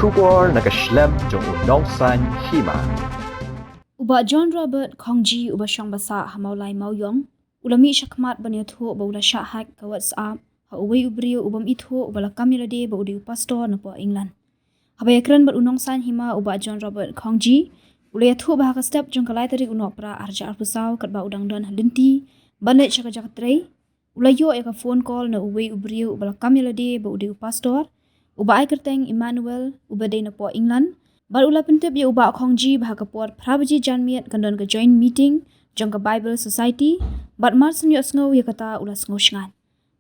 Shubor nakaslem jong unongsan Hima. Uba John Robert Kongji uba syang basa ha Mawlai Mawïong ulami syakmat bani athu ba ula syahak ka WhatsApp ha uwi Briew ubam ithu uba la Ïalade ba udi pastor na po England. Habaya kran bat unongsan Hima uba John Robert Kongji ula athu ba ka step jong kalai tarik unopra arja arpusau kat ba udang dan halinti banet syaka jakatrei ula yo ya ka phone call na uwi Briew uba la Ïalade ba udi pastor uba ai kerteng Emmanuel uba de na po England. Bar ula pentep ya uba Kongji bah kapor prabaji janmiat kandon ke joint meeting jong ke Bible Society bat marsen yo sngo ya kata ula sngo shngan.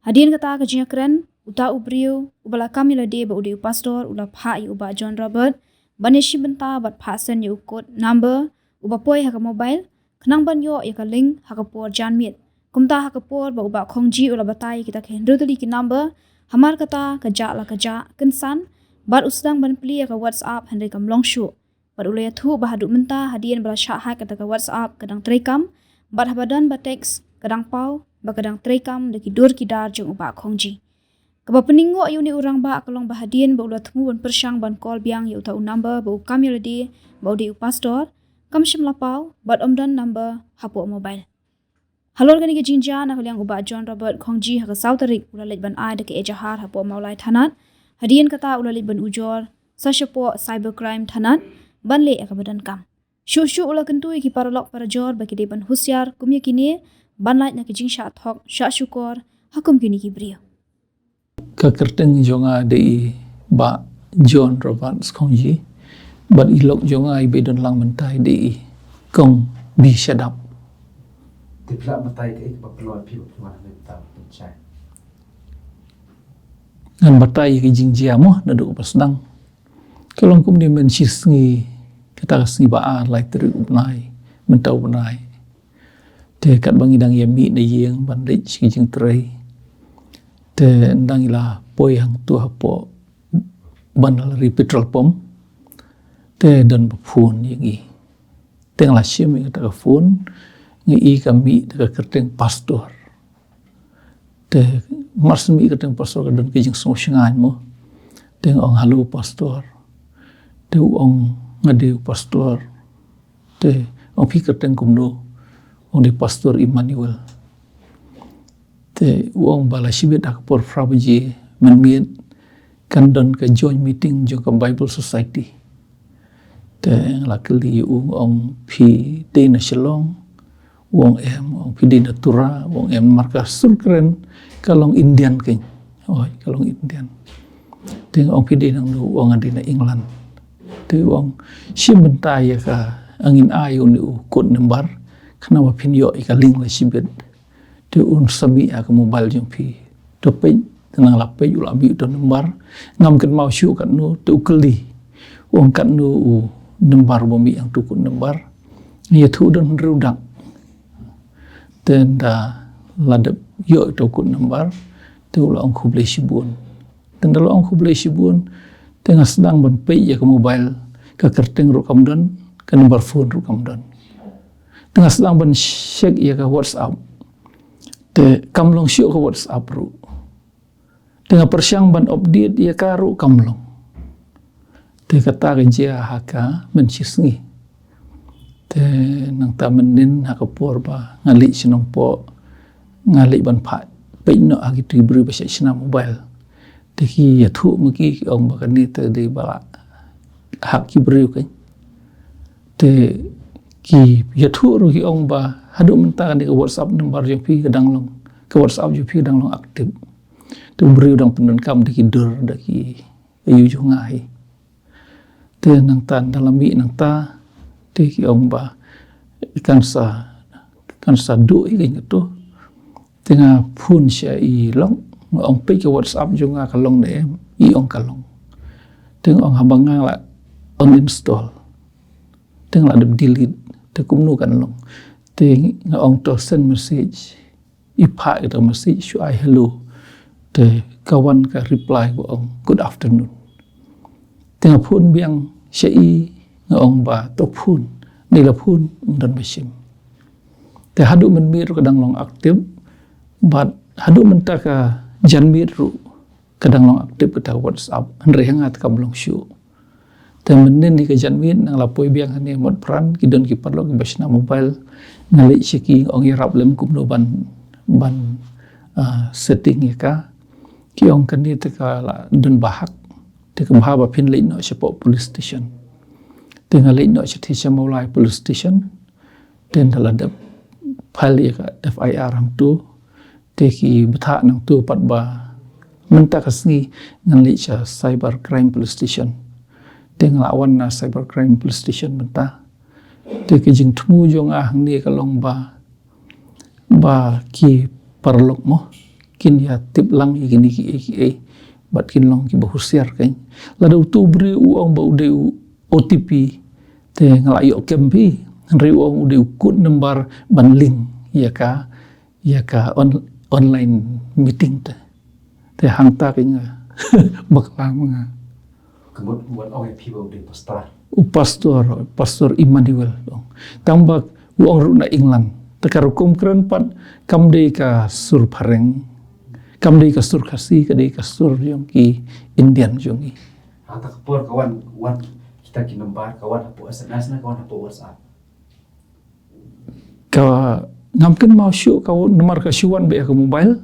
Hadin kata ke jinya keren uta Briew uba la Ïalade ba udi pastor ula pha ya uba John Robert baneshi benta bat pha sen ya ukot number uba poi ha ka mobile kenang ban yo ya ka link ha kapor janmiat kumta ha kapor ba uba Kongji ula batai kita ke hendrotali ki number hamar kata kaja la kaja kensan bar usdang ban pli ka WhatsApp handai kam longshu bar ulaya thu ba hadu menta hadian bala syahai kata ka WhatsApp kadang trekam bar habadan ba text kadang pau ba kadang trekam deki dur kidar jong uba Kongji kaba peningo ayu ni urang ba akalong ba hadian ba ula thmu ban persyang ban call biang yu tau number ba Ïalade ba udi pastor kam shim lapau bat omdan number hapo mobile. Halor gani ke jinja na kaliang uba John Robert Kongji ha ka sautarik ula let ban ai deki ejahar hapo Mawlai thanat hadian kata ula let ban ujor sasyapo cybercrime thanat ban le ka badan kam shu ula kentui ki paralok para jor baki de ban husyar kumya kini ban lait na ke jingsha thok sha syukor hakum kini ki Briew ka kerteng jonga de ba John Robert Kongji ban ilok jonga ibe don lang mentai de kong bi shadap Tipla matai ke ba peluan pi ba mental pencai. Ngan batai ke jingjia mo na do pasdang. Kalong kum ni men sisngi kita kasni ba lai teru ubnai mentau benai. Te kat bangi dang yami na yeng bandit ki jing trei. Te ndang ila poi hang tu hapo banal ri petrol pump. Te don phun yengi. Teng la sim ta phun ngi kami dekat kerteng pastor te marsen mi kerteng pastor kadon ke jing so shangan mo teng ong halu pastor te ong ngade pastor te ong pi kerteng kumno ong de pastor Emmanuel te ong bala sibet ak por frabaji menmiet kandon ke joint meeting jo ke Bible Society te lakeli ong pi de na shalom wong pidi natura wong markas surkren kalong Indian ken kalong Indian ting ong pidi nang wong adi na England te wong simbenta ya ka angin ayu ni ukut nembar kana wa pinyo ikaling la sibet te un sami ak mobile jong pi to pe tenang la pe ula bi to nembar ngam ken mau syu kan nu te ukeli wong kan nu nembar bomi yang tukut nembar ya thu don rudak tenda ladap yo tokut nambar tu la ong kublai sibun tenda la ong kublai sibun tengah sedang ban pe ya ke mobile ke kerteng ru kamdan ke nomor phone ru kamdan tengah sedang ban check ya ke WhatsApp te kamlong syuk ke WhatsApp ru tengah persyang ban update ya ka ru kamlong te kata ke dia haka mencisngi te nang tamenin hakapor ba ngali sinong po ngali ban pha pe no agi tu Briew ba sina mobile te ki ya thu maki ong ba kan ni te de ba hak ki Briew kan te ki ya thu ro ki ong ba hadu menta kan ke WhatsApp number je pi kadang long ke WhatsApp je pi kadang long aktif tu Briew dang pendon kam de ki dur da ki ayu jo ngai te nang tan dalam mi nang ta te ki ong ba kan sa do i tu tengah phun sia i long ong pe ke WhatsApp junga kalong de i ong kalong teng ong habanga la uninstall teng la delete te kumnu kan long te ong to send message i pha ke message shu ai hello te kawan ka reply ko ong good afternoon tengah phun biang sia i ong ba to phun ni la phun dan besim te hadu men mir kadang long aktif bat hadu menta ka jan mir ru kadang long aktif ka WhatsApp andre hangat kam long syu แต่มันเน้นที่กจันวินนางละป่วยเบียงนี่หมดพรันกิดนกิปัดลอกกิบัชนาโมบายงาลิชิกีองยรับเล่มกุมโนบันsetting ya ka ki ong kan ni te ka la dun bahak te ka bahaba pin le no chapo police station te ngalai no chathi Mawlai police station ten dala da phal ya ka FIR ham tu te ki batha nang tu pat ba menta kasngi ngalai cha cyber crime police station te nglawan na cyber crime police station menta te ki jing thmu jong a hang ni ka long ba ki parlok mo kin ya tip lang igini ki bat kin long ki bahusiar kan la do tu Briew ong ba ude OTP te ngalayo kempi Briew ong ude kut number ban link ya ka online meeting te hangta kinga bakla mga kemudian orang people di pastor Emmanuel tambak uang runa England tekarukum keren pat kamde ka sur pareng kamde ka sur khasi kade ka sur yong ki Indian jongi Hata kapur kawan kita ki nomor kawan apa SMS na kawan apa WhatsApp ka ngamken mau syu ka nomor ka syuan be ka mobile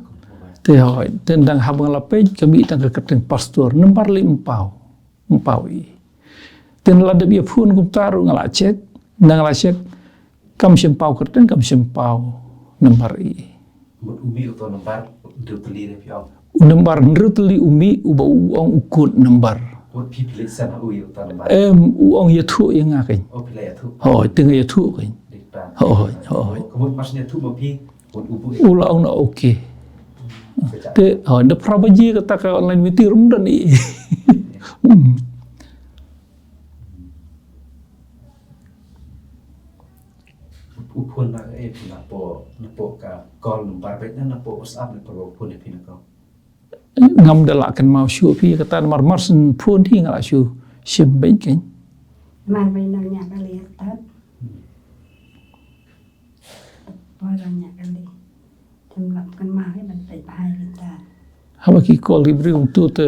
te hoi tendang habang lapej kami tang ka keteng pastor nomor li empau i ten lada bi phun kum taru ngala cek nang la cek kam sempau kerten kam sempau nomor i umi atau nomor duteli de piau nomor ndrutli umi uba uang ukut nomor what people sana ui atau nomor uang ya thu yang ngakin oh pilih ya tu hoi tengah ya thu kan hoi kemudian masnya tu mobil what ubu ulang na okay te hoi da prabaji kata ka online meeting rum dan i upun na napo ka call nomor bet na napo WhatsApp na pro upun ni pinako ngam da la kan mau syu pi kata mar marsen phun thi ngala syu sim ben ken mà bây giờ nhà cái liền tết bao giờ nhà cái liền chăm lập cái má cái mình phải bài lên ta haba ki call li Briew tu te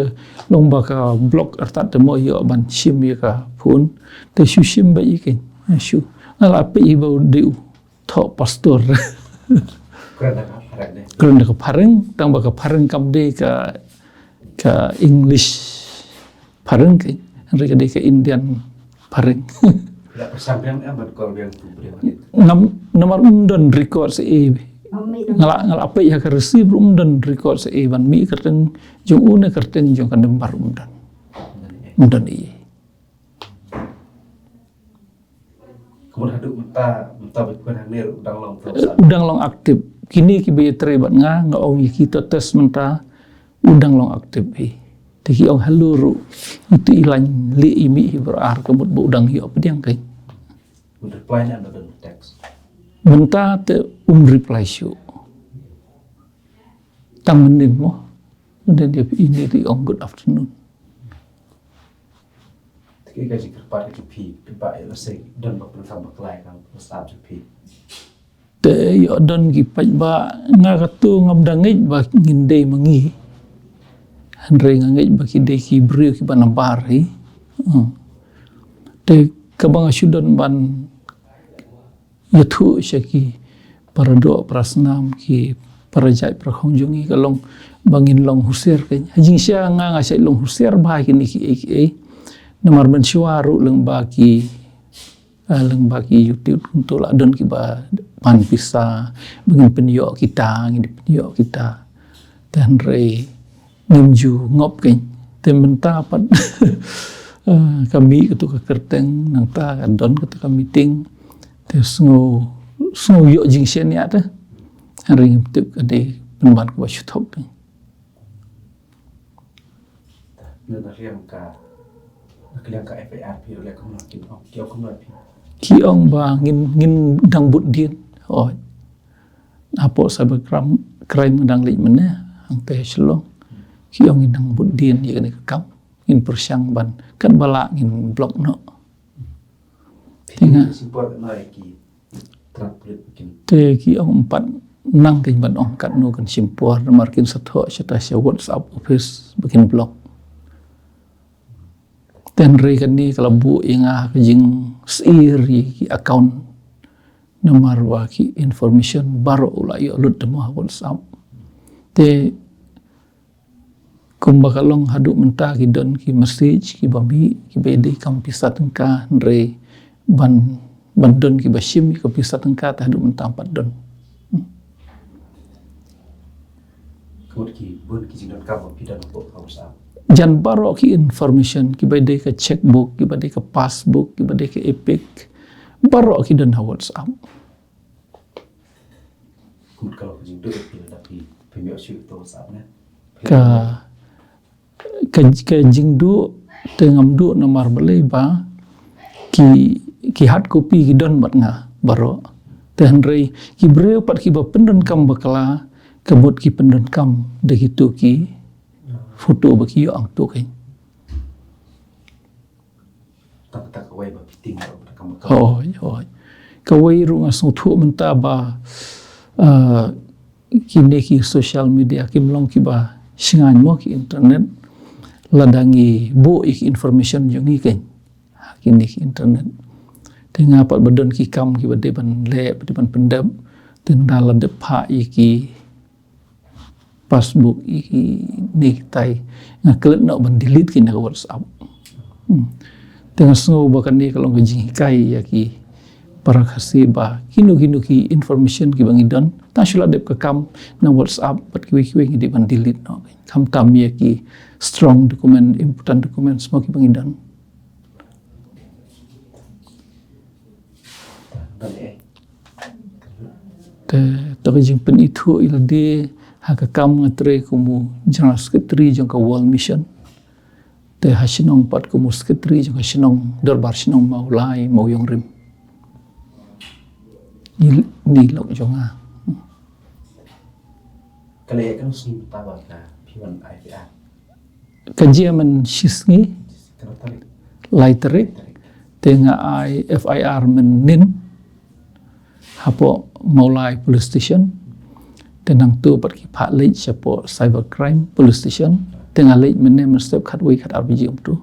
long ba ka block artat te mo yo ban sim ya ka phun te syu sim ba i ken syu ala pe i ba diu tho pastor kerana harap deh kerana ka pareng tang ba ka pareng kam de ka English pareng ke mereka de ka Indian pareng tidak bersambiang ambat call yang tu beri ngam nomor undon record se e ông mi ngala apa ya ka receive undon record se e ban mi kerteng jong une kerteng jong kan dembar undon i kemudian haduk mentah berkuan hanir udang long aktif kini ki be tre bat nga ong kita tes menta udang long aktif i tiki ong haluru itu ilan li imi berar kemut bu udang hi op diang kai untuk reply anda dan teks menta te reply syu tang menin mo dan dia ini di ong good afternoon tiki gaji kerpat ke pi ba ya se dan berpeluang berkelai kan WhatsApp ke pi te yo don ki paj ba nga katu ngam dangit ba nginde mangi Andre ngangit ba ki de ki Briew ki banambar hi te kabang syudon ban yathu syaki para do prasnam ki para jai prakhongjungi kalong bangin long husir kan hajing sia nga sai long husir ba ki ni ki namar ben syuaru leng ba ki YouTube untuk la don ki ba pan pisa bangin penyo kita ngin penyo kita dan re nimju ngop kan tementa pat kami ketua kerteng nang ta don ketua meeting te sngo yo jing sen ya ta hari ngip ade penban ko shu thok kan nak liang ka FIR pi le ko nak kio ko nak pi ki ong ba ngin dang but dien oi apo cybercrime crime dang li mena ang te shlong ki ong ngin dang but dien ye ne kam ngin persyang ban kan bala ngin blok no tinga simpor na ki transplit bikin te ki ong empat nang kin ban ong kat no kan simpor markin satho seta WhatsApp office bikin blok ten re kan ni kalau bu inga jing sir ki account nomor wa ki information baru ula yo lut demo WhatsApp te kum bakalong hadu menta ki don ki message ki babi ki bede kam pisat engka re ban don ki bashim ki pisat engka ta hadu menta 4 don kemudian ki bun ki jindon kam pidan po ka WhatsApp jan baro ki information ki bede ka checkbook ki bede ka passbook ki bede ka epic baro ki don WhatsApp kemudian kalau ki jindon pidan tapi pemio syuk to WhatsApp na ka jingdu tengam du nomor belai ba ki hard copy ki don bat nga baro ten rei ki Briew pat ki ba pendon kam bakala kabut ki pendon kam de gitu ki foto ba ki yo ang tu kai tak away ba piting ba kam kawai ru ngasung thu menta ba kini ki social media ki mlong ki ba singan mo ki internet ladangi bu ik information yung ikan kini ki internet tengah pat badon ki kam ki bade ban le bade ban pendam teng dalam depa iki passbook iki niktai ngaklet nak ban delete ki na WhatsApp tengah sengo bakan ni kalau ngajing kai ya ki para khasiba kinu ki information ki bangidon ta shula dep ka kam na WhatsApp pat ki ki di ban delete no kam tam ya ki strong document important document semua ki bangidon te jing pen itu Ïalade ha ka kam ngatre kumu general secretary jong ka world mission te hasinong pat kumu secretary jong ka sinong darbar sinong Mawlai Mawïong rim ni lok jonga kalau ya kan sini tawa ka piwan IPA kajian sisngi kalau tarik laiterik tenga FIR menin hapo Mawlai police station tenang tu pat ki phat lej hapo cyber crime police station tenga lej menin step khat wi khat RPG tu